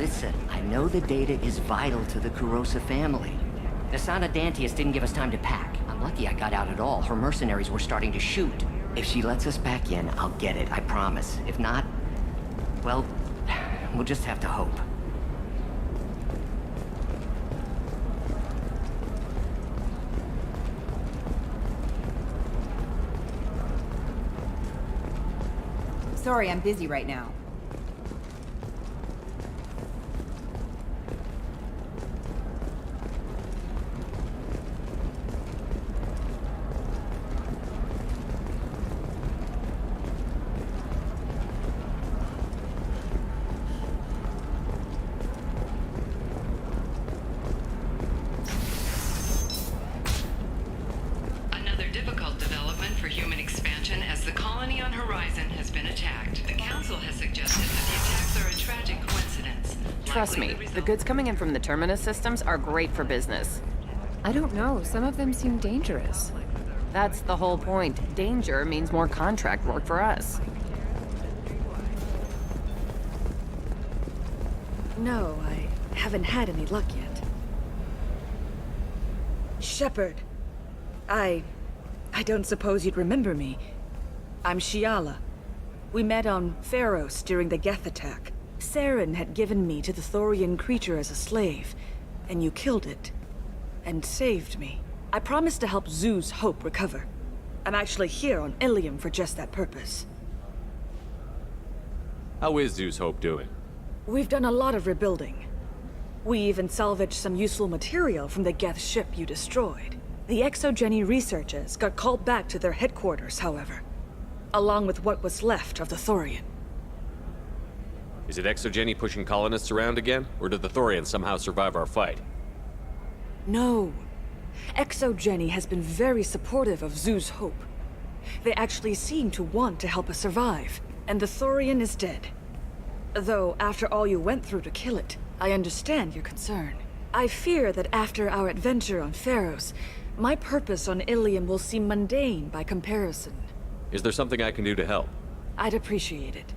Listen, I know the data is vital to the Kurosa family. Nasana Dantius didn't give us time to pack. I'm lucky I got out at all. Her mercenaries were starting to shoot. If she lets us back in, I'll get it, I promise. If not, well, we'll just have to hope. Sorry, I'm busy right now. Another difficult development for human expansion as the colony on Horizon has been attacked. The Council has suggested that the attacks are a tragic coincidence. Trust me, the goods coming in from the Terminus systems are great for business. I don't know. Some of them seem dangerous. That's the whole point. Danger means more contract work for us. No, I haven't had any luck yet. Shepard. I don't suppose you'd remember me. I'm Shiala. We met on Pharos during the Geth attack. Saren had given me to the Thorian creature as a slave, and you killed it. And saved me. I promised to help Zeus Hope recover. I'm actually here on Ilium for just that purpose. How is Zeus Hope doing? We've done a lot of rebuilding. We even salvaged some useful material from the Geth ship you destroyed. The Exogeny researchers got called back to their headquarters, however, along with what was left of the Thorian. Is it Exogeny pushing colonists around again, or did the Thorians somehow survive our fight? No. Exogeny has been very supportive of Zeus Hope. They actually seem to want to help us survive, and the Thorian is dead. Though, after all you went through to kill it, I understand your concern. I fear that after our adventure on Pharos, my purpose on Ilium will seem mundane by comparison. Is there something I can do to help? I'd appreciate it.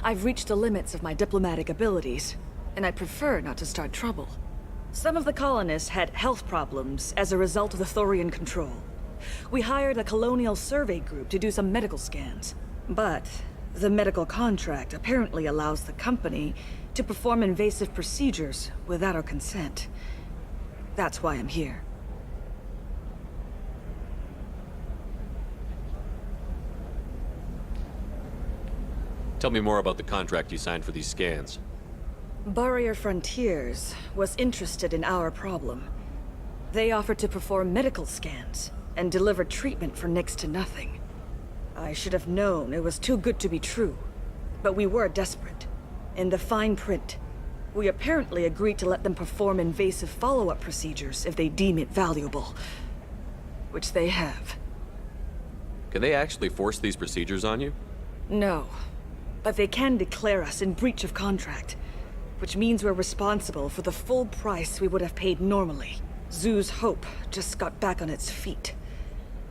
I've reached the limits of my diplomatic abilities, and I prefer not to start trouble. Some of the colonists had health problems as a result of the Thorian control. We hired a colonial survey group to do some medical scans. But the medical contract apparently allows the company to perform invasive procedures without our consent. That's why I'm here. Tell me more about the contract you signed for these scans. Barrier Frontiers was interested in our problem. They offered to perform medical scans and deliver treatment for next to nothing. I should have known it was too good to be true, but we were desperate. In the fine print, we apparently agreed to let them perform invasive follow-up procedures if they deem it valuable, which they have. Can they actually force these procedures on you? No, but they can declare us in breach of contract, which means we're responsible for the full price we would have paid normally. Zeus Hope just got back on its feet.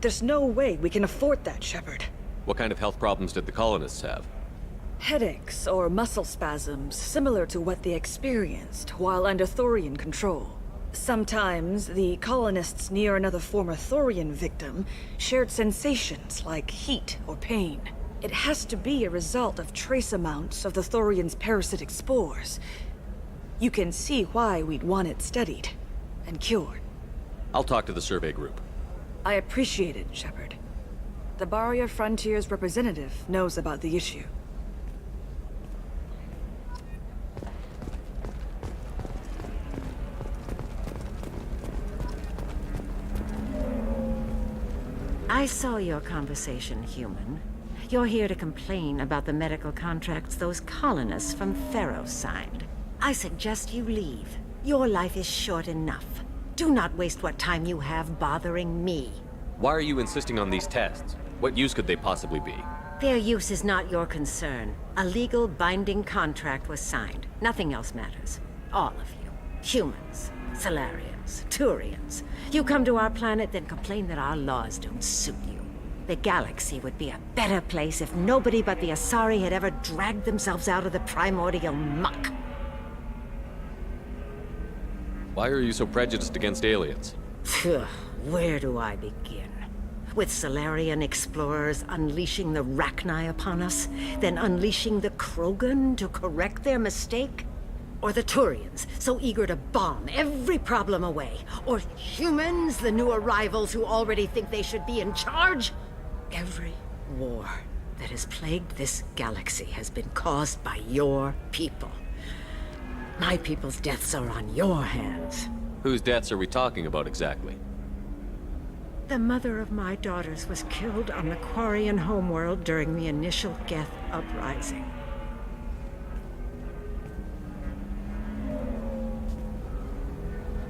There's no way we can afford that, Shepard. What kind of health problems did the colonists have? Headaches or muscle spasms similar to what they experienced while under Thorian control. Sometimes the colonists near another former Thorian victim shared sensations like heat or pain. It has to be a result of trace amounts of the Thorian's parasitic spores. You can see why we'd want it studied and cured. I'll talk to the survey group. I appreciate it, Shepard. The Barrier Frontiers representative knows about the issue. I saw your conversation, human. You're here to complain about the medical contracts those colonists from Pharos signed. I suggest you leave. Your life is short enough. Do not waste what time you have bothering me. Why are you insisting on these tests? What use could they possibly be? Their use is not your concern. A legal binding contract was signed. Nothing else matters. All of you. Humans, Solarians, Turians. You come to our planet, then complain that our laws don't suit you. The galaxy would be a better place if nobody but the Asari had ever dragged themselves out of the primordial muck. Why are you so prejudiced against aliens? Phew, where do I begin? With Solarian explorers unleashing the Rachni upon us, then unleashing the Krogan to correct their mistake? Or the Turians, so eager to bomb every problem away? Or humans, the new arrivals who already think they should be in charge? Every war that has plagued this galaxy has been caused by your people. My people's deaths are on your hands. Whose deaths are we talking about exactly? The mother of my daughters was killed on the Quarian homeworld during the initial Geth uprising.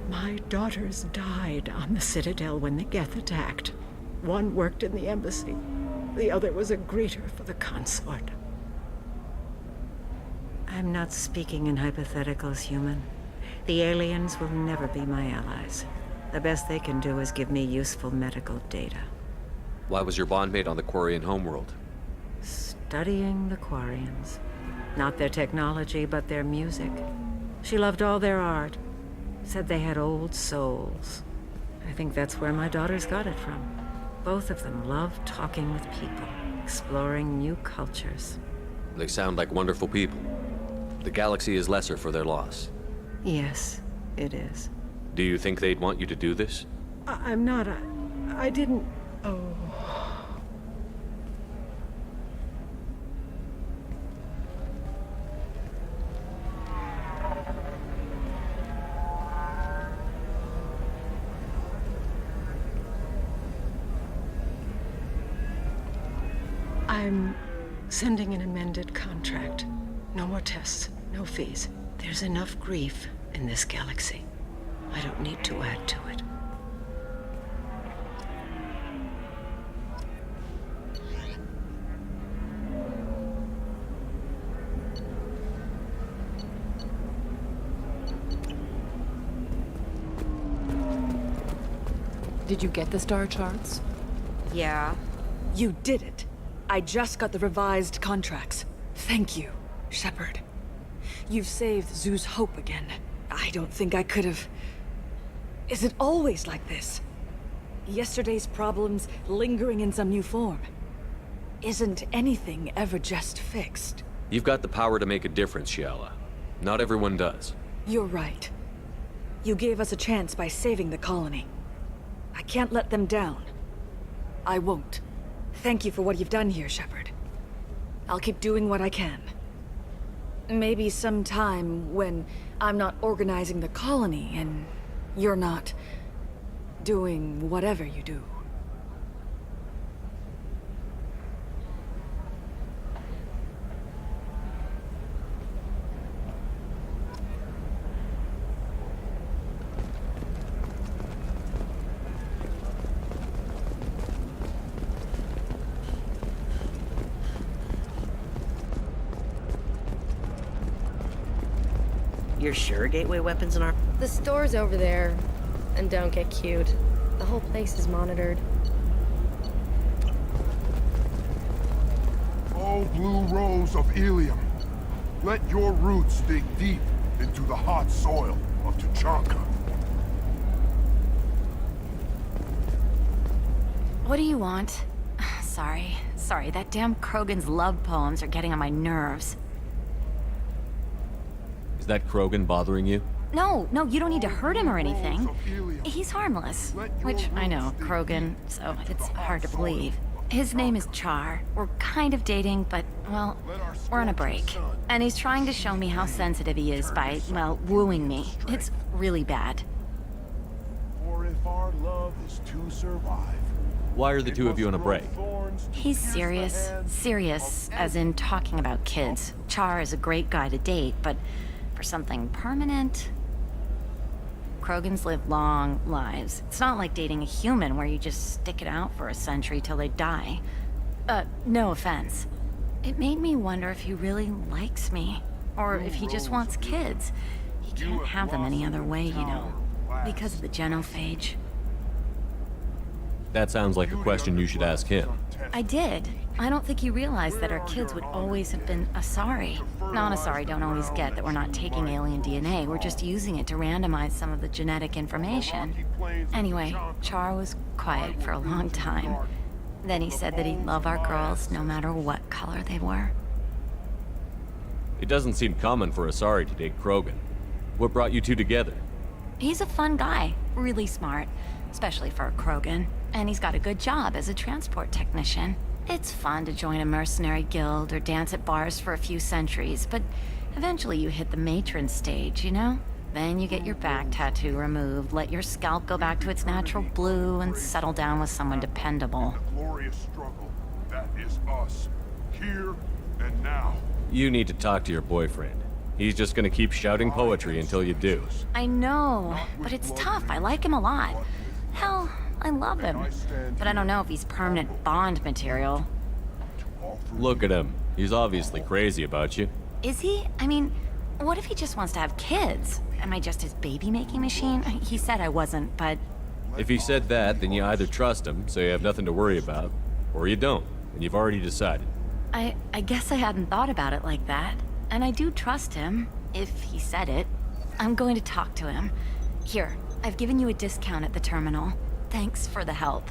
My daughters died on the Citadel when the Geth attacked. One worked in the embassy. The other was a greeter for the consort. I'm not speaking in hypotheticals, human. The aliens will never be my allies. The best they can do is give me useful medical data. Why was your bondmate on the Quarian homeworld? Studying the Quarians. Not their technology, but their music. She loved all their art. Said they had old souls. I think that's where my daughters got it from. Both of them love talking with people, exploring new cultures. They sound like wonderful people. The galaxy is lesser for their loss. Yes, it is. Do you think they'd want you to do this? I'm not. I didn't. Oh. I'm sending an amended contract. No more tests, no fees. There's enough grief in this galaxy. I don't need to add to it. Did you get the star charts? Yeah. You did it. I just got the revised contracts. Thank you, Shepard. You've saved Zoo's hope again. I don't think I could have... Is it always like this? Yesterday's problems lingering in some new form. Isn't anything ever just fixed? You've got the power to make a difference, Shiala. Not everyone does. You're right. You gave us a chance by saving the colony. I can't let them down. I won't. Thank you for what you've done here, Shepard. I'll keep doing what I can. Maybe sometime when I'm not organizing the colony and you're not doing whatever you do. You're sure Gateway weapons and our... The store's over there. And don't get cute. The whole place is monitored. Oh, blue rose of Ilium, let your roots dig deep into the hot soil of Tuchanka. What do you want? Sorry, that damn Krogan's love poems are getting on my nerves. Is that Krogan bothering you? No, you don't need to hurt him or anything. He's harmless. Which, I know, Krogan, so it's hard to believe. His name is Char. We're kind of dating, but, well, we're on a break. And he's trying to show me how sensitive he is by, well, wooing me. It's really bad. For if our love is to survive... Why are the two of you on a break? He's serious. Serious, as in talking about kids. Char is a great guy to date, but for something permanent... Krogans live long lives. It's not like dating a human where you just stick it out for a century till they die. No offense. It made me wonder if he really likes me. Or if he just wants kids. He can't have them any other way, you know. Because of the genophage. That sounds like a question you should ask him. I did. I don't think he realized that our kids would always have been Asari. Non-Asari don't always get that we're not taking alien DNA, we're just using it to randomize some of the genetic information. Anyway, Char was quiet for a long time. Then he said that he'd love our girls no matter what color they were. It doesn't seem common for Asari to date Krogan. What brought you two together? He's a fun guy, really smart, especially for a Krogan. And he's got a good job as a transport technician. It's fun to join a mercenary guild or dance at bars for a few centuries, but eventually you hit the matron stage, you know? Then you get your back tattoo removed, let your scalp go back to its natural blue, and settle down with someone dependable. Glorious struggle. That is us. Here and now. You need to talk to your boyfriend. He's just gonna keep shouting poetry until you do. I know, but it's tough. I like him a lot. Hell, I love him. But I don't know if he's permanent Bond material. Look at him. He's obviously crazy about you. Is he? I mean, what if he just wants to have kids? Am I just his baby-making machine? He said I wasn't, but... If he said that, then you either trust him, so you have nothing to worry about, or you don't, and you've already decided. I guess I hadn't thought about it like that. And I do trust him, if he said it. I'm going to talk to him. Here, I've given you a discount at the terminal. Thanks for the help.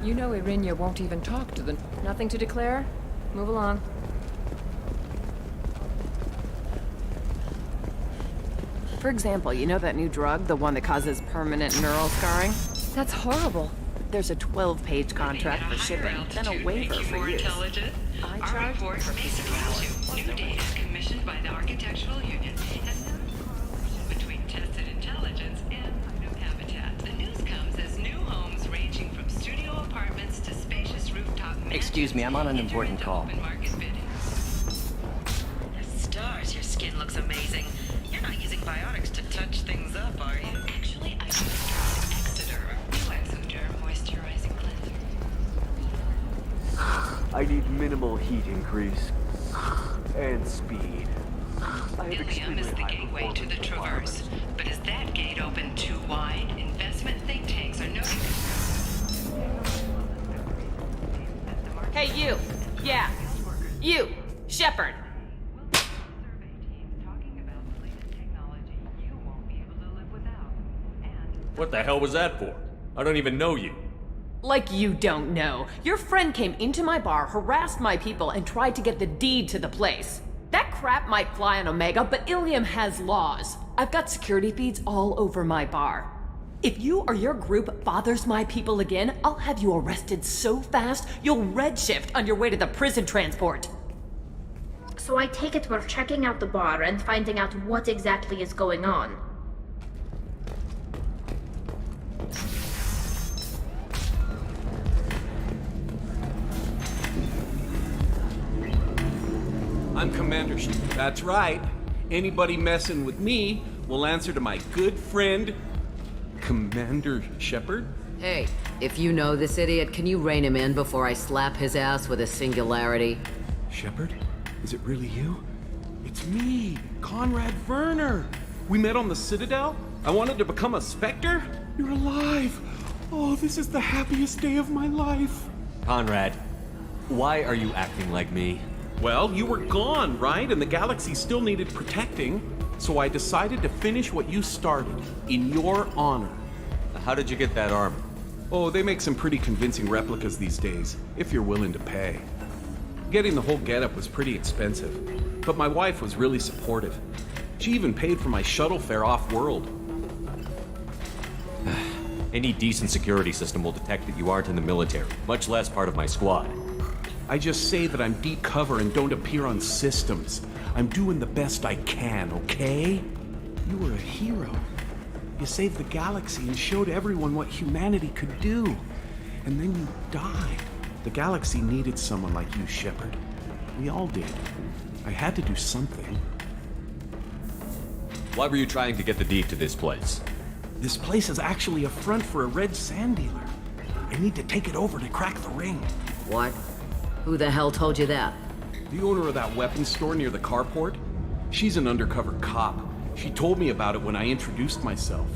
You know Irinya won't even talk to the... Nothing to declare? Move along. For example, you know that new drug, the one that causes permanent neural scarring? That's horrible. There's a 12-page contract for shipping, then a waiver for use. I Our charge report for may 50 surprise hours. you. New data commissioned by the Architectural Union has no correlation between tested intelligence and unknown habitat. The news comes as new homes ranging from studio apartments to spacious rooftop mansions. Excuse me, I'm on an enter important into call. open market bidding. Stars, your skin looks amazing. You're not using biotics to touch things up, are you? Actually, I just tried Exoderm. New Exoderm moisturizing cleanser. I need minimal heat increase. And speed. Ilium is the gateway to the Traverse. But is that gate open too wide? Investment think tanks are noting. Hey, you! Yeah! You! Shepard! What the hell was that for? I don't even know you. Like you don't know. Your friend came into my bar, harassed my people, and tried to get the deed to the place. That crap might fly on Omega, but Ilium has laws. I've got security feeds all over my bar. If you or your group bothers my people again, I'll have you arrested so fast, you'll redshift on your way to the prison transport. So I take it we're checking out the bar and finding out what exactly is going on. I'm Commander That's right. Anybody messing with me will answer to my good friend, Commander Shepard. Hey, if you know this idiot, can you rein him in before I slap his ass with a singularity? Shepard? Is it really you? It's me, Conrad Werner. We met on the Citadel. I wanted to become a Spectre. You're alive. Oh, this is the happiest day of my life. Conrad, why are you acting like me? Well, you were gone, right? And the galaxy still needed protecting. So I decided to finish what you started, in your honor. How did you get that armor? Oh, they make some pretty convincing replicas these days, if you're willing to pay. Getting the whole getup was pretty expensive, but my wife was really supportive. She even paid for my shuttle fare off-world. Any decent security system will detect that you aren't in the military, much less part of my squad. I just say that I'm deep cover and don't appear on systems. I'm doing the best I can, okay? You were a hero. You saved the galaxy and showed everyone what humanity could do. And then you died. The galaxy needed someone like you, Shepard. We all did. I had to do something. Why were you trying to get the deed to this place? This place is actually a front for a red sand dealer. I need to take it over to crack the ring. What? Who the hell told you that? The owner of that weapons store near the carport? She's an undercover cop. She told me about it when I introduced myself.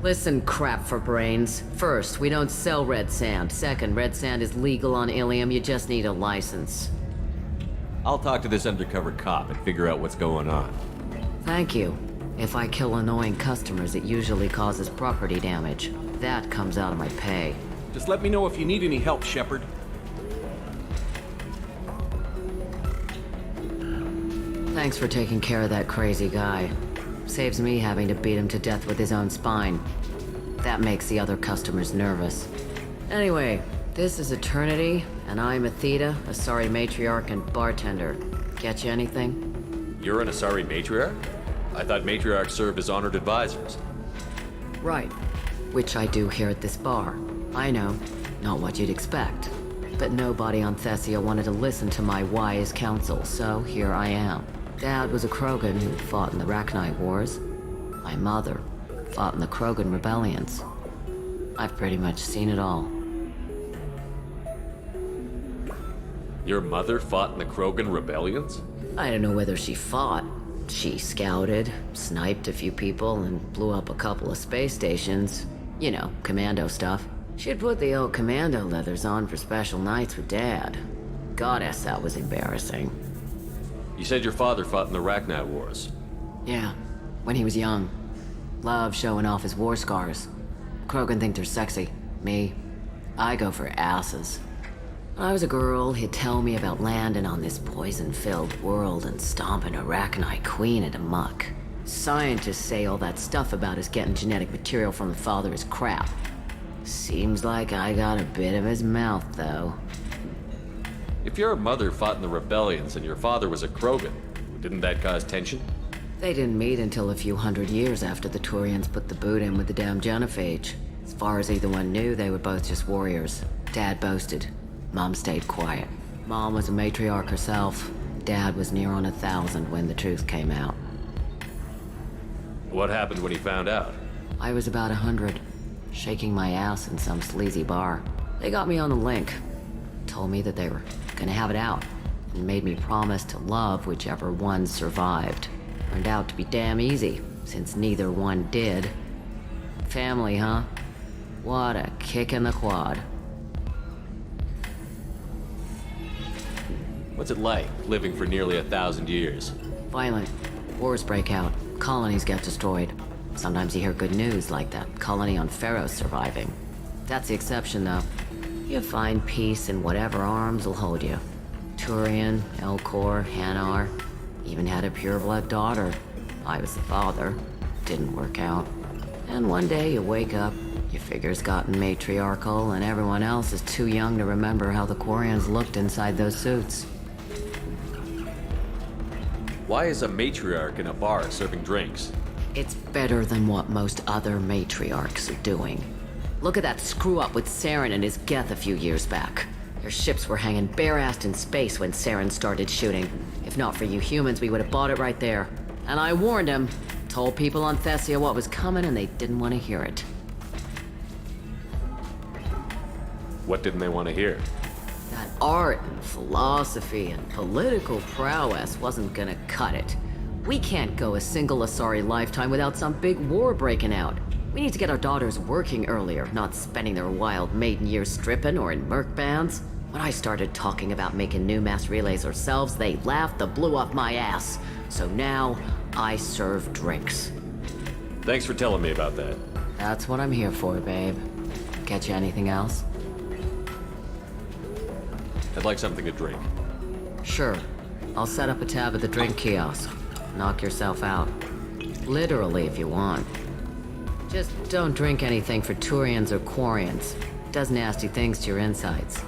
Listen, crap for brains. First, we don't sell red sand. Second, red sand is legal on Ilium. You just need a license. I'll talk to this undercover cop and figure out what's going on. Thank you. If I kill annoying customers, it usually causes property damage. That comes out of my pay. Just let me know if you need any help, Shepard. Thanks for taking care of that crazy guy. Saves me having to beat him to death with his own spine. That makes the other customers nervous. Anyway, this is Eternity, and I'm Athena, Asari matriarch and bartender. Get you anything? You're an Asari matriarch? I thought matriarchs served as honored advisors. Right. Which I do here at this bar. I know, not what you'd expect. But nobody on Thessia wanted to listen to my wise counsel, so here I am. Dad was a Krogan who fought in the Rachni Wars. My mother fought in the Krogan rebellions. I've pretty much seen it all. Your mother fought in the Krogan rebellions? I don't know whether she fought. She scouted, sniped a few people, and blew up a couple of space stations. You know, commando stuff. She'd put the old commando leathers on for special nights with Dad. Goddess, that was embarrassing. You said your father fought in the Rachni Wars. Yeah, when he was young. Loved showing off his war scars. Krogan think they're sexy. Me, I go for asses. When I was a girl, he'd tell me about landing on this poison-filled world and stomping a Rachni queen into muck. Scientists say all that stuff about us getting genetic material from the father is crap. Seems like I got a bit of his mouth, though. If your mother fought in the rebellions and your father was a Krogan, didn't that cause tension? They didn't meet until a few hundred years after the Turians put the boot in with the damn genophage. As far as either one knew, they were both just warriors. Dad boasted. Mom stayed quiet. Mom was a matriarch herself. Dad was near on 1,000 when the truth came out. What happened when he found out? I was about 100, shaking my ass in some sleazy bar. They got me on the link. Told me that they were gonna have it out, and made me promise to love whichever one survived. Turned out to be damn easy, since neither one did. Family, huh? What a kick in the quad. What's it like, living for nearly 1,000 years? Violent. Wars break out. Colonies get destroyed. Sometimes you hear good news, like that colony on Pharaoh surviving. That's the exception, though. You find peace in whatever arms will hold you. Turian, Elcor, Hanar. Even had a pureblood daughter. I was the father. Didn't work out. And one day you wake up, your figure's gotten matriarchal, and everyone else is too young to remember how the Quarians looked inside those suits. Why is a matriarch in a bar serving drinks? It's better than what most other matriarchs are doing. Look at that screw-up with Saren and his Geth a few years back. Their ships were hanging bare-assed in space when Saren started shooting. If not for you humans, we would have bought it right there. And I warned him. Told people on Thessia what was coming, and they didn't want to hear it. What didn't they want to hear? That art and philosophy and political prowess wasn't gonna cut it. We can't go a single Asari lifetime without some big war breaking out. We need to get our daughters working earlier, not spending their wild maiden years stripping or in merc bands. When I started talking about making new mass relays ourselves, they laughed the blue off my ass. So now, I serve drinks. Thanks for telling me about that. That's what I'm here for, babe. Get you anything else? I'd like something to drink. Sure. I'll set up a tab at the drink kiosk. Knock yourself out. Literally, if you want. Just don't drink anything for Turians or Quarians. Does nasty things to your insides.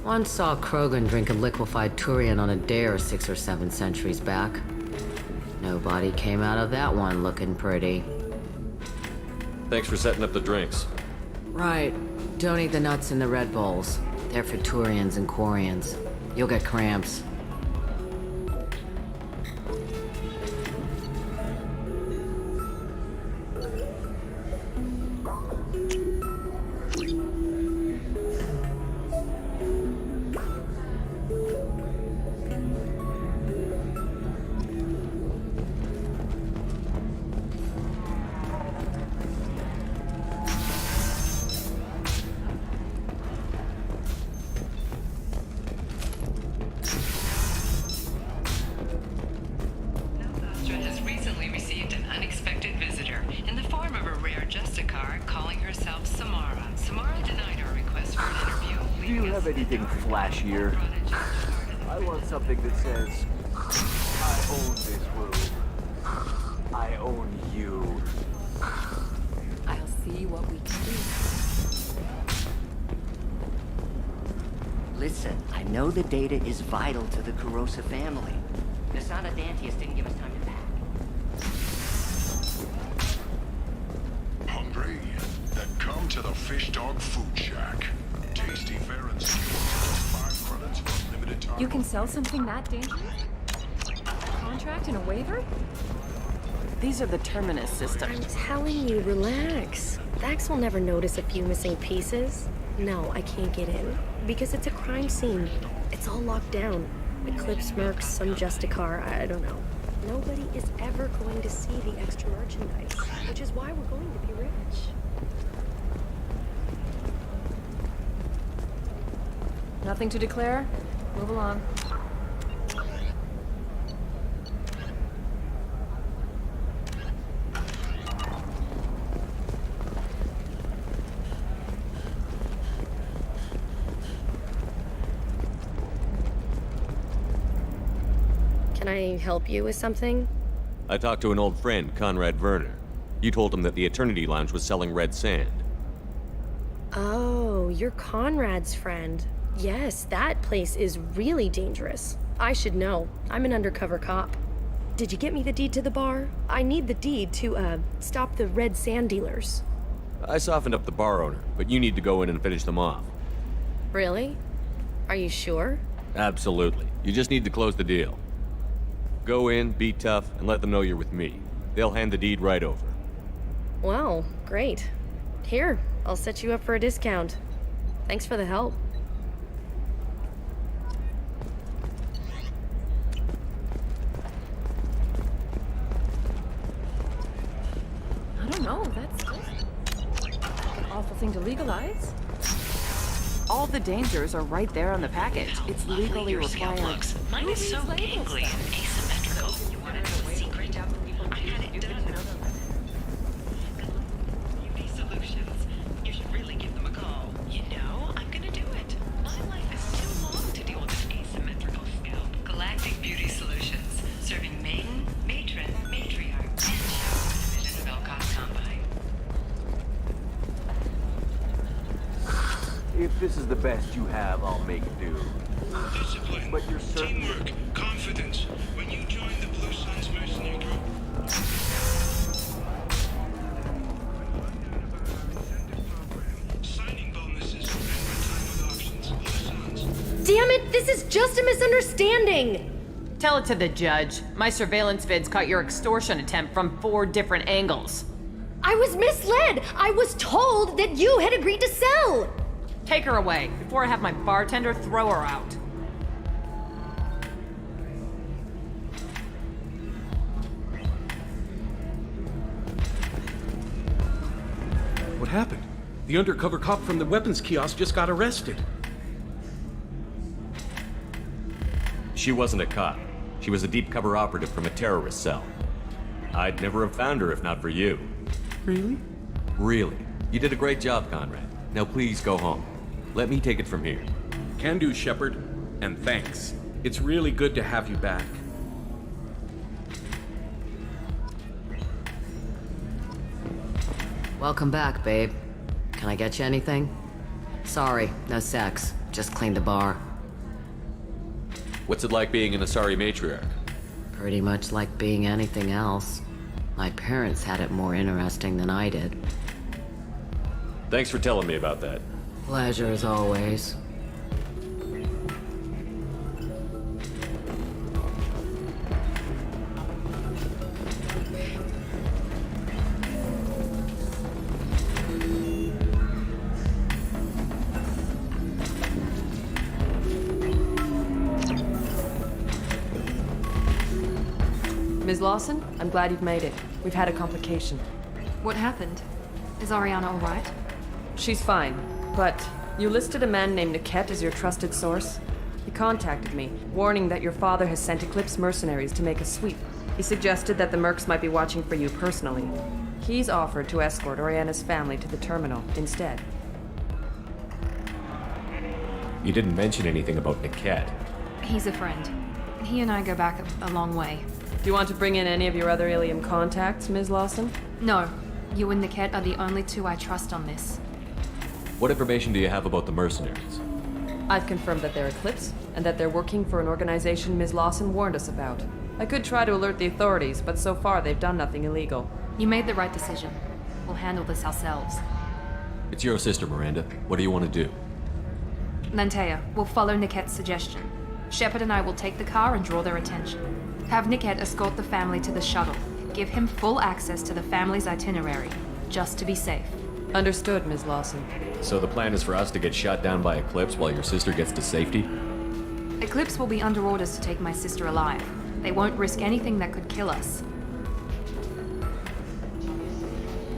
Once saw Krogan drink a liquefied Turian on a dare 6 or 7 centuries back. Nobody came out of that one looking pretty. Thanks for setting up the drinks. Right. Don't eat the nuts in the Red Bulls. They're for Turians and Quarians. You'll get cramps. Has recently received an unexpected visitor in the form of a rare Justicar calling herself Samara. Samara denied our request for an interview. Do you have anything flashier? I want something that says, I own this room. I own you. I'll see what we can do. Listen, I know the data is vital to the Kurosa family. The Son Dantius didn't give us time to pack. Hungry? Then come to the Fish Dog Food Shack. Tasty fare and skill. 5 credits for a limited time. You can sell something that dangerous? A contract and a waiver? These are the Terminus systems. I'm telling you, relax. Vax will never notice a few missing pieces. No, I can't get in. Because it's a crime scene. It's all locked down. Eclipse Mercs, some Justicar, I don't know. Nobody is ever going to see the extra merchandise, which is why we're going to be rich. Nothing to declare? Move along. Can I help you with something? I talked to an old friend, Conrad Werner. You told him that the Eternity Lounge was selling red sand. Oh, you're Conrad's friend. Yes, that place is really dangerous. I should know. I'm an undercover cop. Did you get me the deed to the bar? I need the deed to, stop the red sand dealers. I softened up the bar owner, but you need to go in and finish them off. Really? Are you sure? Absolutely. You just need to close the deal. Go in, be tough, and let them know you're with me. They'll hand the deed right over. Wow, great. Here, I'll set you up for a discount. Thanks for the help. I don't know, that's an awful thing to legalize. All the dangers are right there on the package. It's legally required. Mine is so gangly and asymmetrical. You want to know a secret? I had it done. Beauty Solutions. You should really give them a call. You know, I'm gonna do it. My life is too long to deal with an asymmetrical scalp. Galactic Beauty Solutions. Serving maiden, matron, matriarch, and child division of Elcott Combine. If this is the best you have, I'll make do. Discipline, But you're certain... teamwork, confidence. When you join the Blue Suns mercenary group, signing bonuses and retirement options. Blue Suns. Damn it, this is just a misunderstanding! Tell it to the judge. My surveillance vids caught your extortion attempt from 4 different angles. I was misled! I was told that you had agreed to sell! Take her away, before I have my bartender throw her out. What happened? The undercover cop from the weapons kiosk just got arrested. She wasn't a cop. She was a deep cover operative from a terrorist cell. I'd never have found her if not for you. Really? Really. You did a great job, Conrad. Now please go home. Let me take it from here. Can do, Shepard. And thanks. It's really good to have you back. Welcome back, babe. Can I get you anything? Sorry, no sex. Just cleaned the bar. What's it like being an Asari matriarch? Pretty much like being anything else. My parents had it more interesting than I did. Thanks for telling me about that. Pleasure as always. Ms. Lawson, I'm glad you've made it. We've had a complication. What happened? Is Ariana all right? She's fine, but you listed a man named Niket as your trusted source. He contacted me, warning that your father has sent Eclipse mercenaries to make a sweep. He suggested that the Mercs might be watching for you personally. He's offered to escort Oriana's family to the terminal instead. You didn't mention anything about Niket. He's a friend. He and I go back a long way. Do you want to bring in any of your other Ilium contacts, Ms. Lawson? No. You and Niket are the only two I trust on this. What information do you have about the mercenaries? I've confirmed that they're Eclipse, and that they're working for an organization Ms. Lawson warned us about. I could try to alert the authorities, but so far they've done nothing illegal. You made the right decision. We'll handle this ourselves. It's your sister, Miranda. What do you want to do? Lantea, we'll follow Niket's suggestion. Shepard and I will take the car and draw their attention. Have Niket escort the family to the shuttle. Give him full access to the family's itinerary, just to be safe. Understood, Ms. Lawson. So the plan is for us to get shot down by Eclipse while your sister gets to safety? Eclipse will be under orders to take my sister alive. They won't risk anything that could kill us.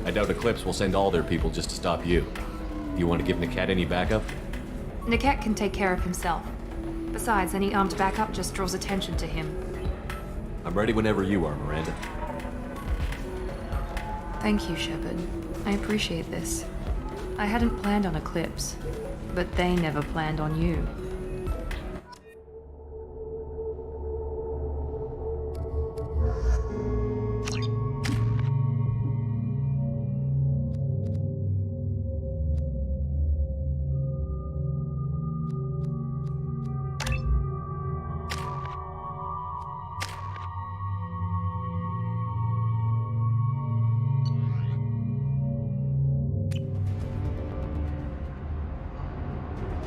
I doubt Eclipse will send all their people just to stop you. Do you want to give Niket any backup? Niket can take care of himself. Besides, any armed backup just draws attention to him. I'm ready whenever you are, Miranda. Thank you, Shepard. I appreciate this. I hadn't planned on Eclipse, but they never planned on you.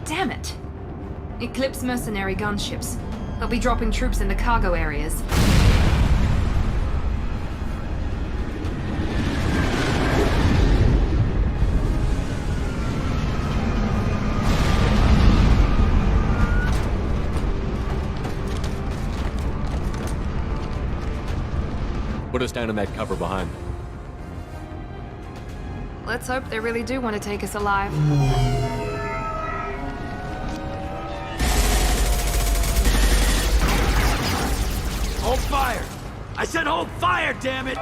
Damn it! Eclipse mercenary gunships. They'll be dropping troops in the cargo areas. Put us down in that cover behind them. Let's hope they really do want to take us alive. Hold fire! I said hold fire, damn it!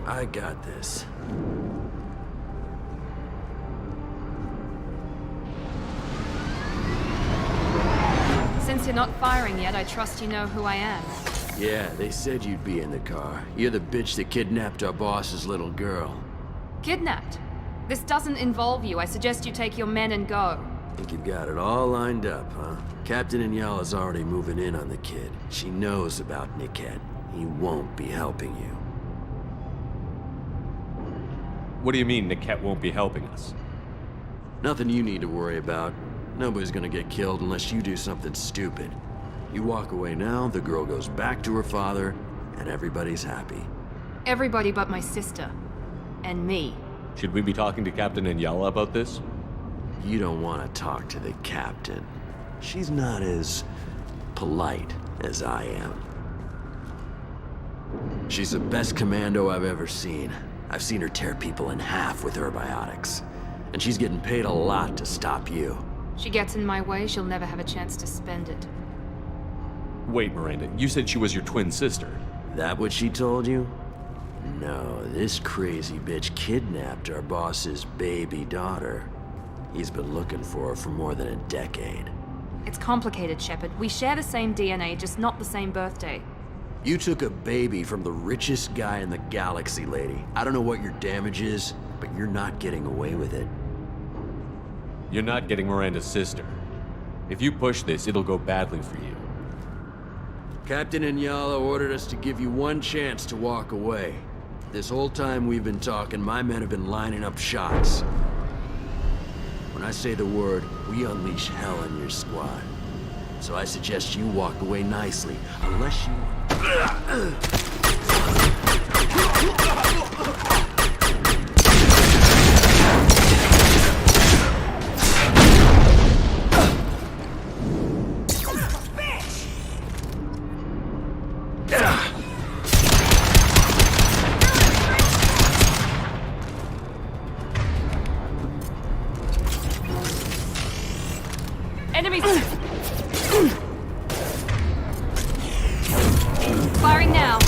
I got this. Since you're not firing yet, I trust you know who I am. Yeah, they said you'd be in the car. You're the bitch that kidnapped our boss's little girl. Kidnapped? This doesn't involve you. I suggest you take your men and go. Think you've got it all lined up, huh? Captain Inyala's already moving in on the kid. She knows about Niket. He won't be helping you. What do you mean Niket won't be helping us? Nothing you need to worry about. Nobody's gonna get killed unless you do something stupid. You walk away now, the girl goes back to her father, and everybody's happy. Everybody but my sister. And me. Should we be talking to Captain Inyala about this? You don't want to talk to the captain. She's not as polite as I am. She's the best commando I've ever seen. I've seen her tear people in half with her biotics. And she's getting paid a lot to stop you. She gets in my way, she'll never have a chance to spend it. Wait, Miranda, you said she was your twin sister. That what she told you? No, this crazy bitch kidnapped our boss's baby daughter. He's been looking for her for more than a decade. It's complicated, Shepard. We share the same DNA, just not the same birthday. You took a baby from the richest guy in the galaxy, lady. I don't know what your damage is, but you're not getting away with it. You're not getting Miranda's sister. If you push this, it'll go badly for you. Captain Inyala ordered us to give you one chance to walk away. This whole time we've been talking, my men have been lining up shots. When I say the word, we unleash hell on your squad. So I suggest you walk away nicely, unless you... Enemies! Firing now.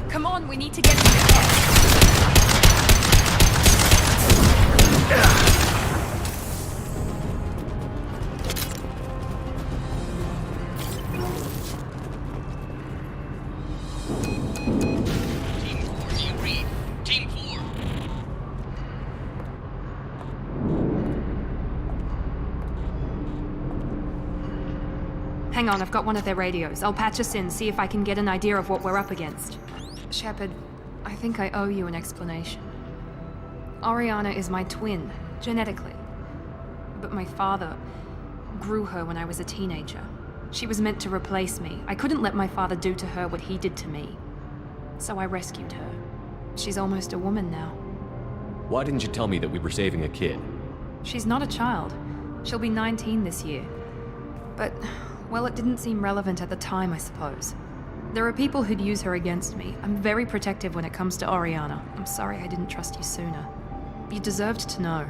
Come on, we need to get to the cat. Hang on, I've got one of their radios. I'll patch us in, see if I can get an idea of what we're up against. Shepard, I think I owe you an explanation. Oriana is my twin, genetically. But my father grew her when I was a teenager. She was meant to replace me. I couldn't let my father do to her what he did to me. So I rescued her. She's almost a woman now. Why didn't you tell me that we were saving a kid? She's not a child. She'll be 19 this year. But, well, it didn't seem relevant at the time, I suppose. There are people who'd use her against me. I'm very protective when it comes to Oriana. I'm sorry I didn't trust you sooner. You deserved to know.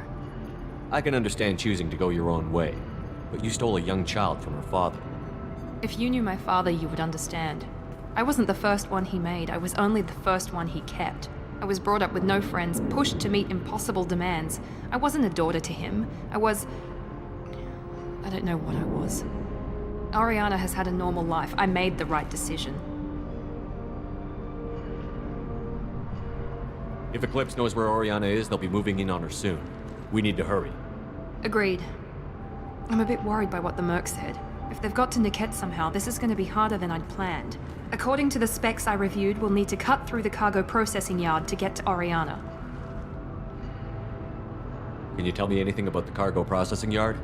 I can understand choosing to go your own way, but you stole a young child from her father. If you knew my father, you would understand. I wasn't the first one he made. I was only the first one he kept. I was brought up with no friends, pushed to meet impossible demands. I wasn't a daughter to him. I don't know what I was. Oriana has had a normal life. I made the right decision. If Eclipse knows where Oriana is, they'll be moving in on her soon. We need to hurry. Agreed. I'm a bit worried by what the Merc said. If they've got to Niket somehow, this is going to be harder than I'd planned. According to the specs I reviewed, we'll need to cut through the cargo processing yard to get to Oriana. Can you tell me anything about the cargo processing yard?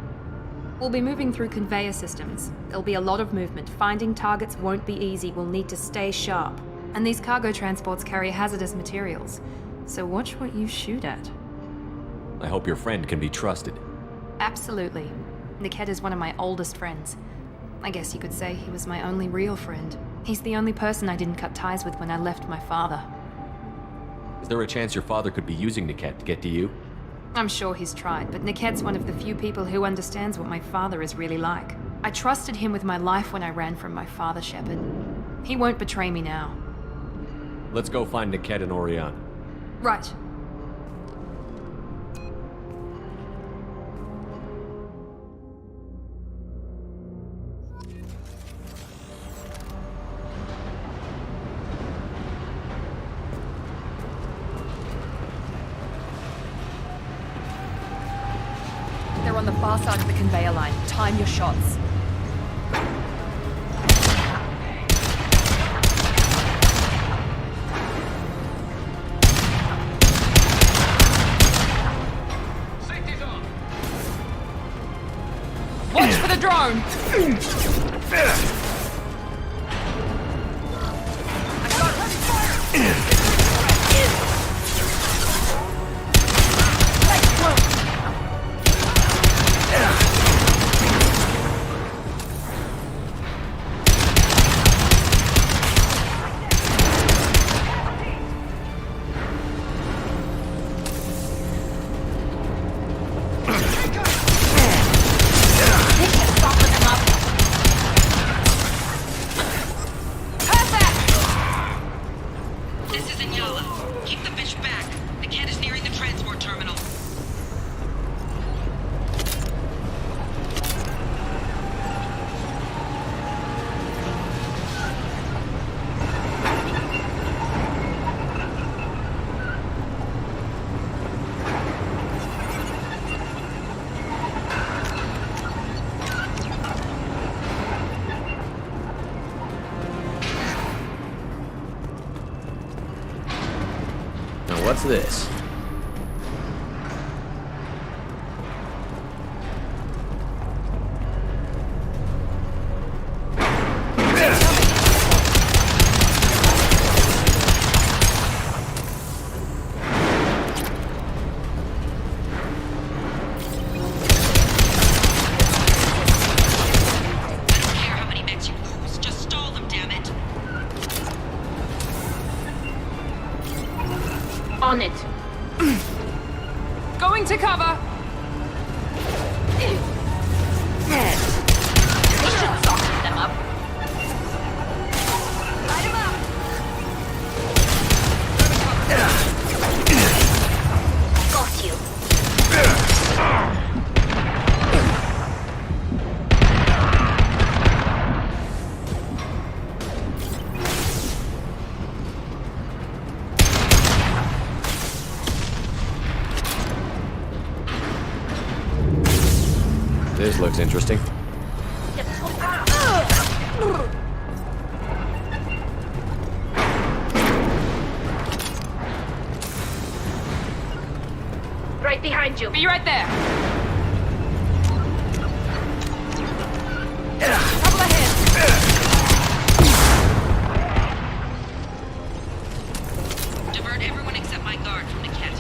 We'll be moving through conveyor systems. There'll be a lot of movement. Finding targets won't be easy. We'll need to stay sharp. And these cargo transports carry hazardous materials. So watch what you shoot at. I hope your friend can be trusted. Absolutely. Niket is one of my oldest friends. I guess you could say he was my only real friend. He's the only person I didn't cut ties with when I left my father. Is there a chance your father could be using Niket to get to you? I'm sure he's tried, but Niket's one of the few people who understands what my father is really like. I trusted him with my life when I ran from my father, Shepard. He won't betray me now. Let's go find Niket and Oriana. Right. They're on the far side of the conveyor line. Time your shots. Watch for the drone! this? On it. Going to cover. They should soften them up. Light him up. Got you. This looks interesting. Right behind you. Be right there. Couple ahead. Divert everyone except my guard from Niket.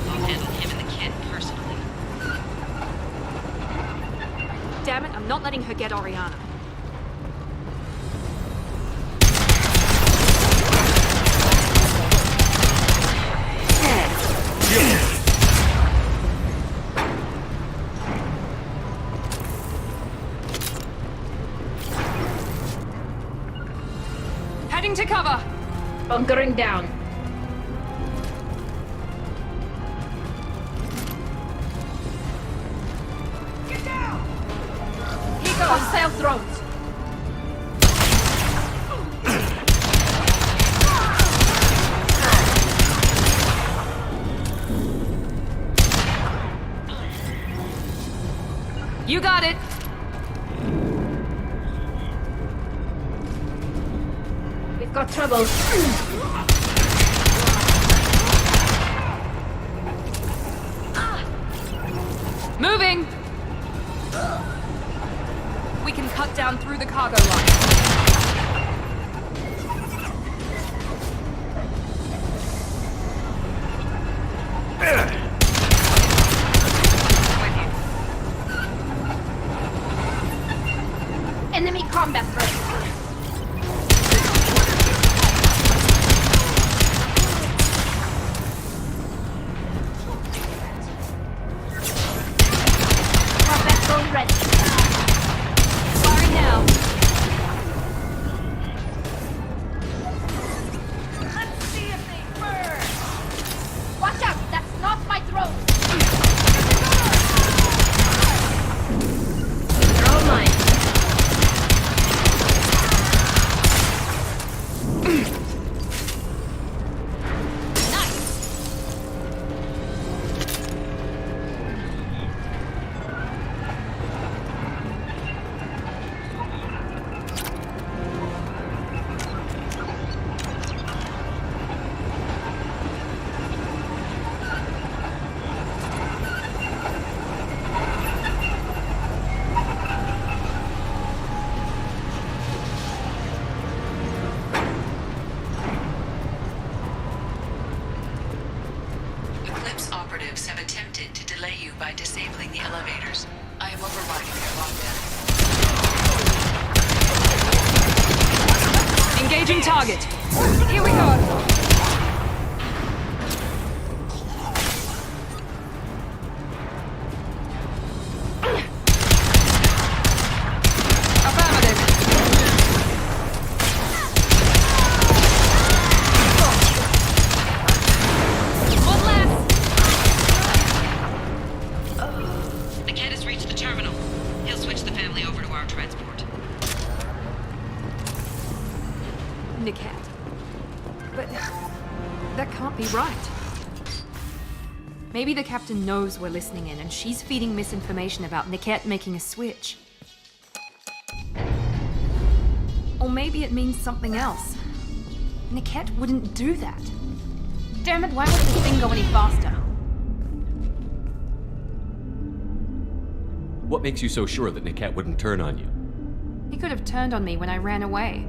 I'll handle him and the kid personally. Damn it, I'm not letting her get Oriana. Heading to cover. Bunkering down. Hostile drones. You got it. We've got trouble. Moving. We can cut down through the cargo line. Enemy combat ready. Combat drone ready. Firing now. Let's see if they burn. Watch out! That's not my drone. They're all mine. Eclipse operatives have attempted to delay you by disabling the elevators. I am overriding their lockdown. Engaging target. Here we go. Niket. But that can't be right. Maybe the captain knows we're listening in and she's feeding misinformation about Niket making a switch. Or maybe it means something else. Niket wouldn't do that. Damn it, why won't this thing go any faster? What makes you so sure that Niket wouldn't turn on you? He could have turned on me when I ran away.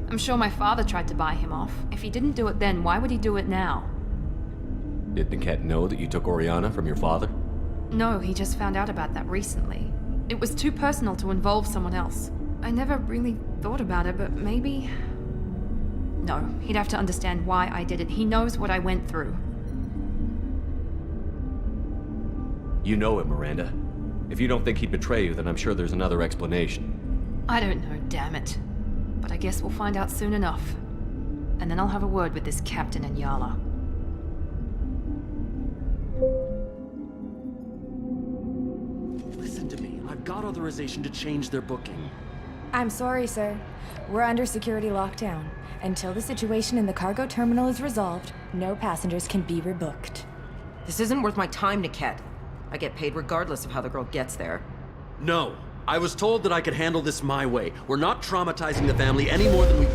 I'm sure my father tried to buy him off. If he didn't do it then, why would he do it now? Did Niket know that you took Oriana from your father? No, he just found out about that recently. It was too personal to involve someone else. I never really thought about it, but maybe... No, he'd have to understand why I did it. He knows what I went through. You know him, Miranda. If you don't think he'd betray you, then I'm sure there's another explanation. I don't know, damn it. But I guess we'll find out soon enough. And then I'll have a word with this captain and Yala. Listen to me. I've got authorization to change their booking. I'm sorry, sir. We're under security lockdown. Until the situation in the cargo terminal is resolved, no passengers can be rebooked. This isn't worth my time, Niket. I get paid regardless of how the girl gets there. No. I was told that I could handle this my way. We're not traumatizing the family any more than we...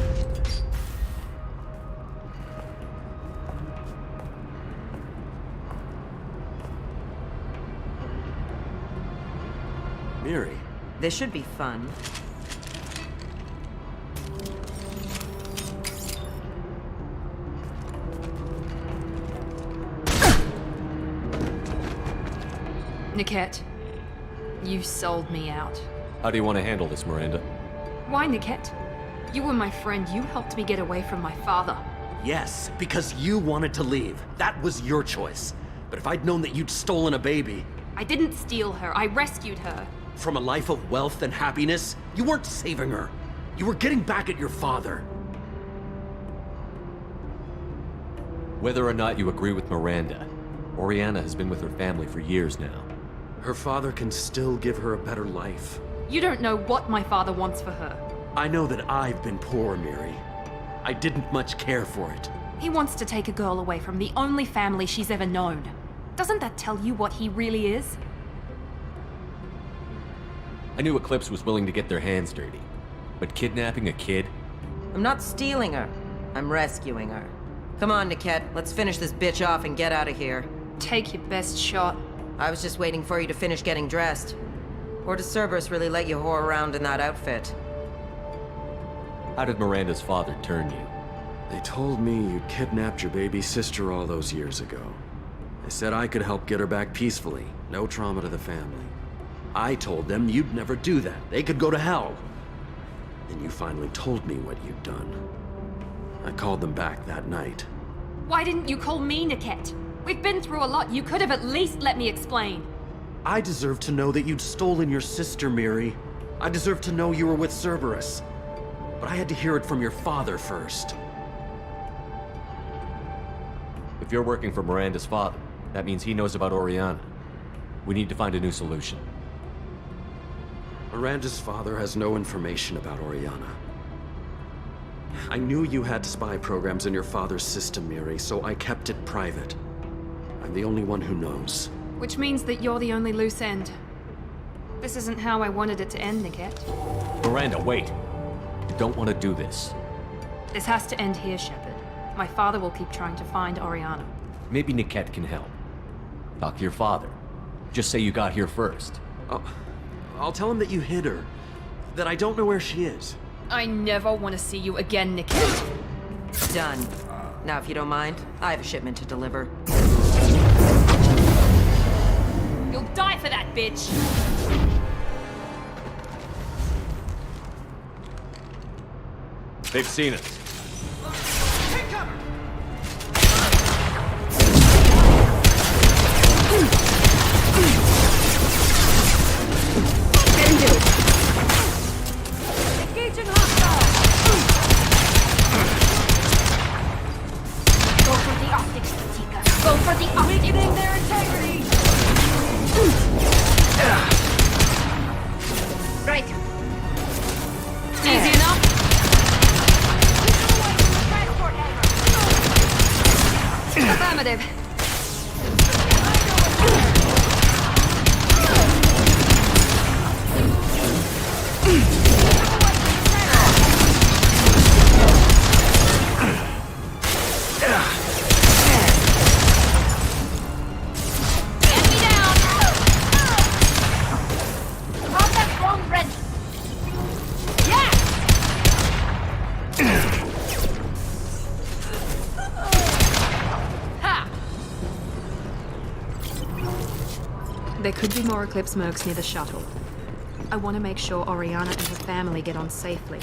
Miri. This should be fun. Niket, you sold me out. How do you want to handle this, Miranda? Why, Niket? You were my friend. You helped me get away from my father. Yes, because you wanted to leave. That was your choice. But if I'd known that you'd stolen a baby... I didn't steal her. I rescued her. From a life of wealth and happiness, you weren't saving her. You were getting back at your father. Whether or not you agree with Miranda, Oriana has been with her family for years now. Her father can still give her a better life. You don't know what my father wants for her. I know that I've been poor, Miri. I didn't much care for it. He wants to take a girl away from the only family she's ever known. Doesn't that tell you what he really is? I knew Eclipse was willing to get their hands dirty. But kidnapping a kid? I'm not stealing her. I'm rescuing her. Come on, Niket. Let's finish this bitch off and get out of here. Take your best shot. I was just waiting for you to finish getting dressed. Or does Cerberus really let you whore around in that outfit? How did Miranda's father turn you? They told me you'd kidnapped your baby sister all those years ago. They said I could help get her back peacefully. No trauma to the family. I told them you'd never do that. They could go to hell. Then you finally told me what you'd done. I called them back that night. Why didn't you call me, Niket? We've been through a lot. You could have at least let me explain. I deserve to know that you'd stolen your sister, Miri. I deserve to know you were with Cerberus. But I had to hear it from your father first. If you're working for Miranda's father, that means he knows about Oriana. We need to find a new solution. Miranda's father has no information about Oriana. I knew you had spy programs in your father's system, Miri, so I kept it private. I'm the only one who knows. Which means that you're the only loose end. This isn't how I wanted it to end, Niket. Miranda, wait! You don't want to do this. This has to end here, Shepard. My father will keep trying to find Oriana. Maybe Niket can help. Talk to your father. Just say you got here first. I'll tell him that you hid her. That I don't know where she is. I never want to see you again, Niket. Done. Now, if you don't mind, I have a shipment to deliver. You'll die for that, bitch! They've seen us. Take cover! Engaging hostile! Go for the optics, Katika. Go for the optics. Weakening their integrity! Right. Easy enough? be more Eclipse mercs near the shuttle. I want to make sure Oriana and her family get on safely.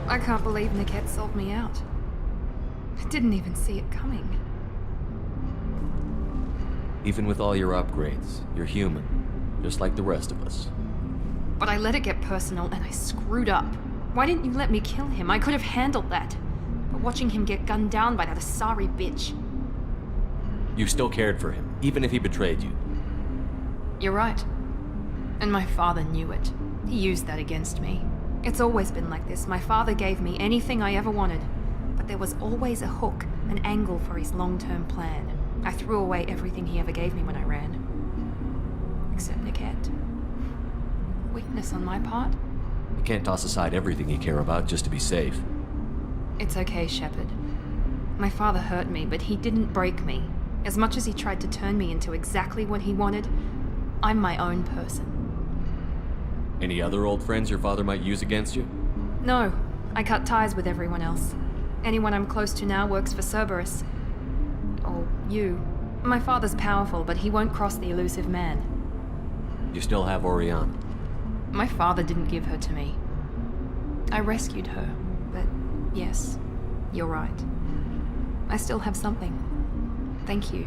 I can't believe Niket sold me out. I didn't even see it coming. Even with all your upgrades, you're human, just like the rest of us. But I let it get personal and I screwed up. Why didn't you let me kill him? I could have handled that. But watching him get gunned down by that Asari bitch. You still cared for him, even if he betrayed you. You're right. And my father knew it. He used that against me. It's always been like this. My father gave me anything I ever wanted. But there was always a hook, an angle for his long-term plan. I threw away everything he ever gave me when I ran. Except Niket. Weakness on my part? You can't toss aside everything you care about just to be safe. It's okay, Shepard. My father hurt me, but he didn't break me. As much as he tried to turn me into exactly what he wanted, I'm my own person. Any other old friends your father might use against you? No, I cut ties with everyone else. Anyone I'm close to now works for Cerberus. Or you. My father's powerful, but he won't cross the elusive man. You still have Oriana. My father didn't give her to me. I rescued her, but yes, you're right. I still have something. Thank you.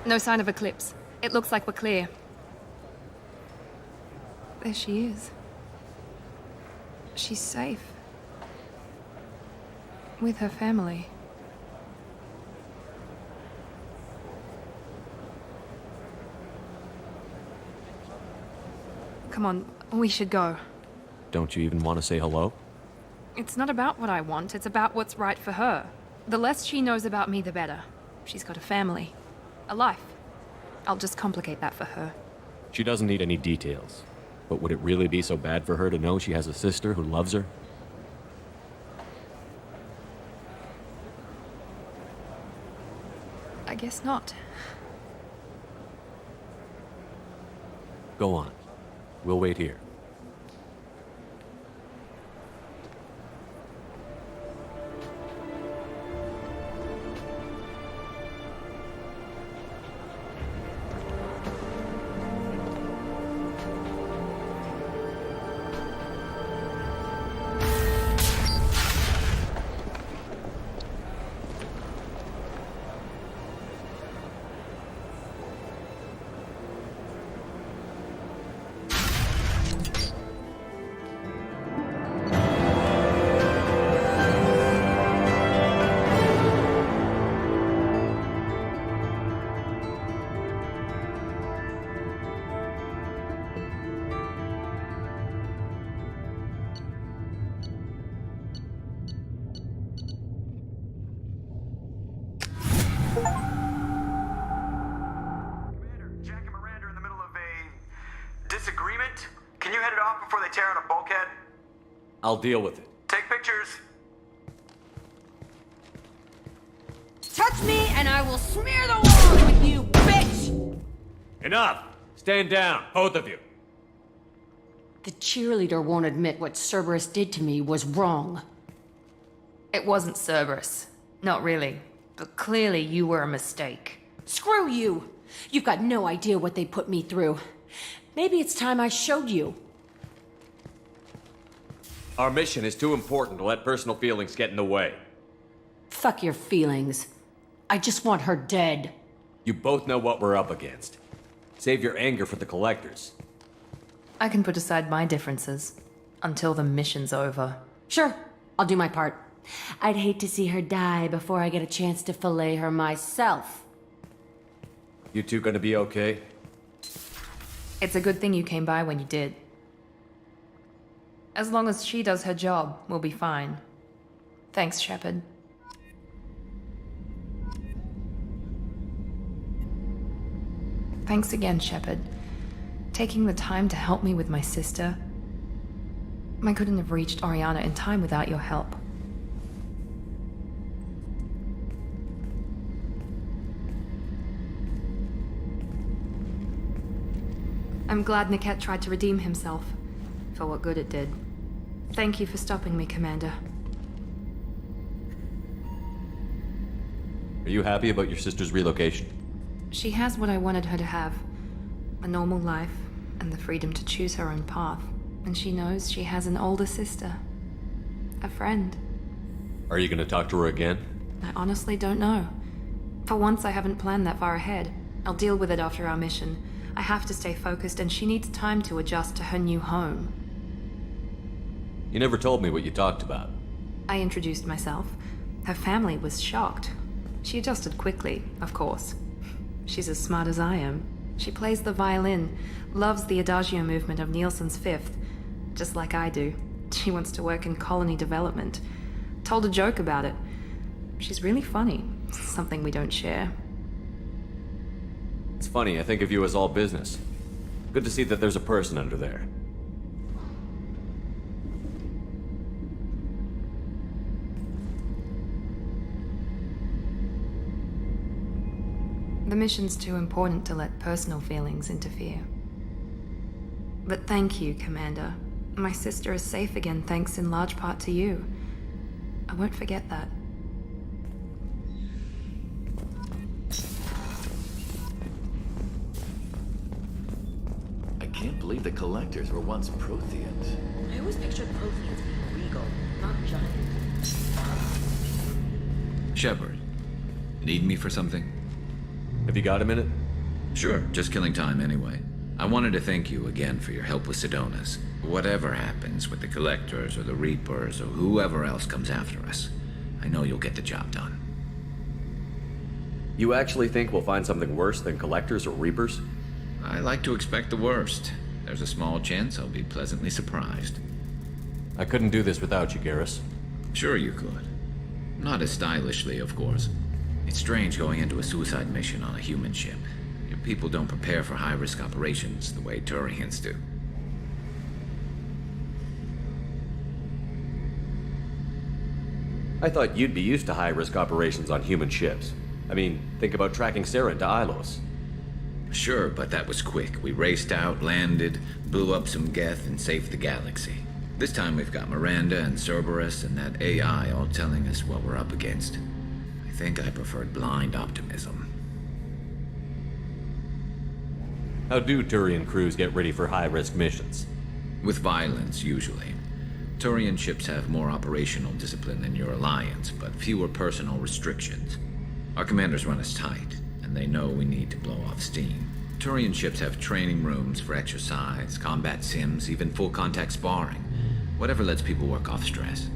No sign of Eclipse. It looks like we're clear. There she is. She's safe. With her family. Come on, we should go. Don't you even want to say hello? It's not about what I want, it's about what's right for her. The less she knows about me, the better. She's got a family. A life. I'll just complicate that for her. She doesn't need any details. But would it really be so bad for her to know she has a sister who loves her? I guess not. Go on. We'll wait here. Disagreement? Can you head it off before they tear out a bulkhead? I'll deal with it. Take pictures. Touch me and I will smear the walls with you, bitch! Enough! Stand down, both of you. The cheerleader won't admit what Cerberus did to me was wrong. It wasn't Cerberus. Not really. But clearly you were a mistake. Screw you! You've got no idea what they put me through. Maybe it's time I showed you. Our mission is too important to let personal feelings get in the way. Fuck your feelings. I just want her dead. You both know what we're up against. Save your anger for the collectors. I can put aside my differences until the mission's over. Sure, I'll do my part. I'd hate to see her die before I get a chance to fillet her myself. You two gonna be okay? It's a good thing you came by when you did. As long as she does her job, we'll be fine. Thanks, Shepard. Thanks again, Shepard. Taking the time to help me with my sister. I couldn't have reached Oriana in time without your help. I'm glad Niket tried to redeem himself, for what good it did. Thank you for stopping me, Commander. Are you happy about your sister's relocation? She has what I wanted her to have. A normal life, and the freedom to choose her own path. And she knows she has an older sister. A friend. Are you gonna talk to her again? I honestly don't know. For once, I haven't planned that far ahead. I'll deal with it after our mission. I have to stay focused, and she needs time to adjust to her new home. You never told me what you talked about. I introduced myself. Her family was shocked. She adjusted quickly, of course. She's as smart as I am. She plays the violin, loves the adagio movement of Nielsen's Fifth, just like I do. She wants to work in colony development. Told a joke about it. She's really funny, something we don't share. It's funny, I think of you as all business. Good to see that there's a person under there. The mission's too important to let personal feelings interfere. But thank you, Commander. My sister is safe again thanks in large part to you. I won't forget that. I can't believe the collectors were once Protheans. I always pictured Protheans being regal, not giant. Shepard, need me for something? Have you got a minute? Sure, just killing time anyway. I wanted to thank you again for your help with Sedona's. Whatever happens with the Collectors or the Reapers or whoever else comes after us, I know you'll get the job done. You actually think we'll find something worse than Collectors or Reapers? I like to expect the worst. There's a small chance I'll be pleasantly surprised. I couldn't do this without you, Garrus. Sure you could. Not as stylishly, of course. It's strange going into a suicide mission on a human ship. Your people don't prepare for high-risk operations the way Turians do. I thought you'd be used to high-risk operations on human ships. I mean, think about tracking Saren to Ilos. Sure, but that was quick. We raced out, landed, blew up some Geth, and saved the galaxy. This time we've got Miranda and Cerberus and that AI all telling us what we're up against. I think I preferred blind optimism. How do Turian crews get ready for high-risk missions? With violence, usually. Turian ships have more operational discipline than your alliance, but fewer personal restrictions. Our commanders run us tight, and they know we need to blow off steam. Turian ships have training rooms for exercise, combat sims, even full-contact sparring. Whatever lets people work off stress.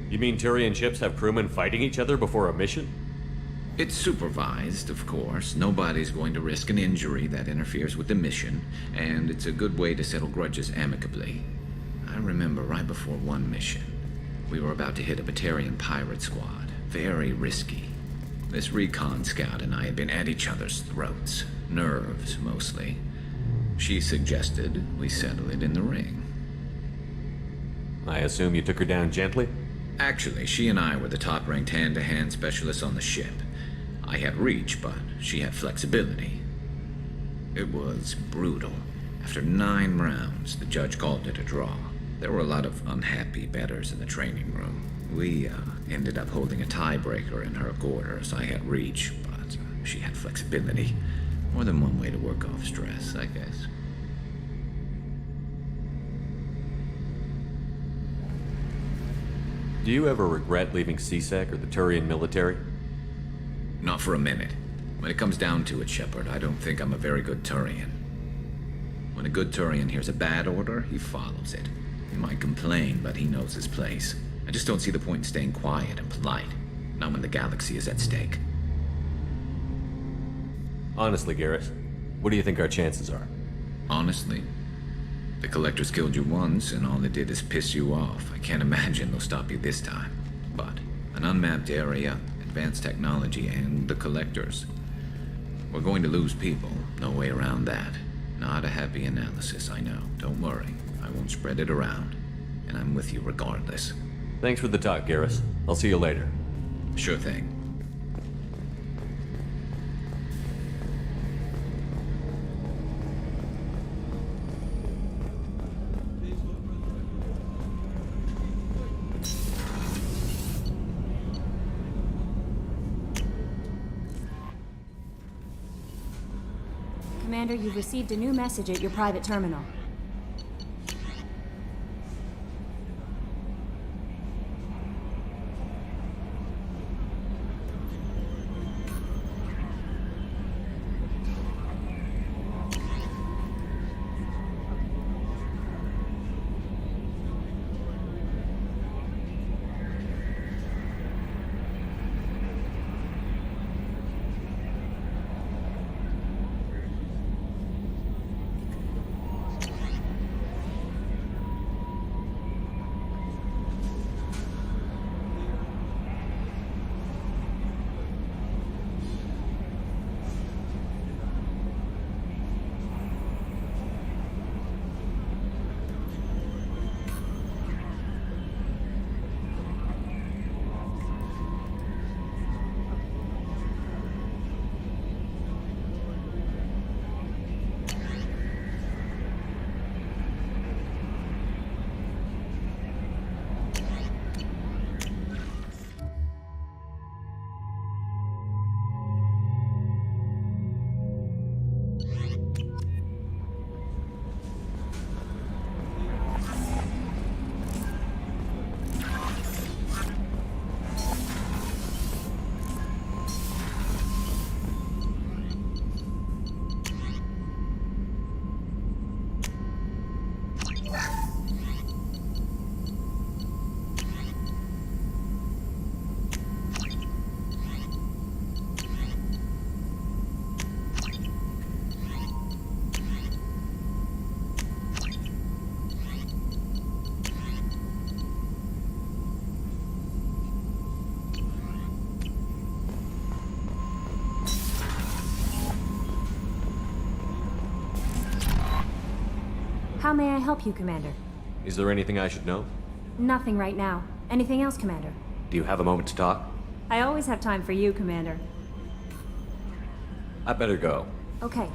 You mean Turian ships have crewmen fighting each other before a mission? It's supervised, of course. Nobody's going to risk an injury that interferes with the mission, and it's a good way to settle grudges amicably. I remember right before one mission, we were about to hit a Batarian pirate squad. Very risky. This recon scout and I had been at each other's throats. Nerves, mostly. She suggested we settle it in the ring. I assume you took her down gently? Actually, she and I were the top-ranked hand-to-hand specialists on the ship. I had reach, but she had flexibility. It was brutal. After 9 rounds, the judge called it a draw. There were a lot of unhappy bettors in the training room. We ended up holding a tiebreaker in her quarters. I had reach, but she had flexibility. More than one way to work off stress, I guess. Do you ever regret leaving CSEC or the Turian military? Not for a minute. When it comes down to it, Shepard, I don't think I'm a very good Turian. When a good Turian hears a bad order, he follows it. He might complain, but he knows his place. I just don't see the point in staying quiet and polite. Not when the galaxy is at stake. Honestly, Garrus, what do you think our chances are? Honestly? The Collectors killed you once, and all they did is piss you off. I can't imagine they'll stop you this time. But an unmapped area, advanced technology, and the Collectors. We're going to lose people. No way around that. Not a happy analysis, I know. Don't worry. I won't spread it around. And I'm with you regardless. Thanks for the talk, Garrus. I'll see you later. Sure thing. Commander, you've received a new message at your private terminal. How may I help you, Commander? Is there anything I should know? Nothing right now. Anything else, Commander? Do you have a moment to talk? I always have time for you, Commander. I better go. Okay.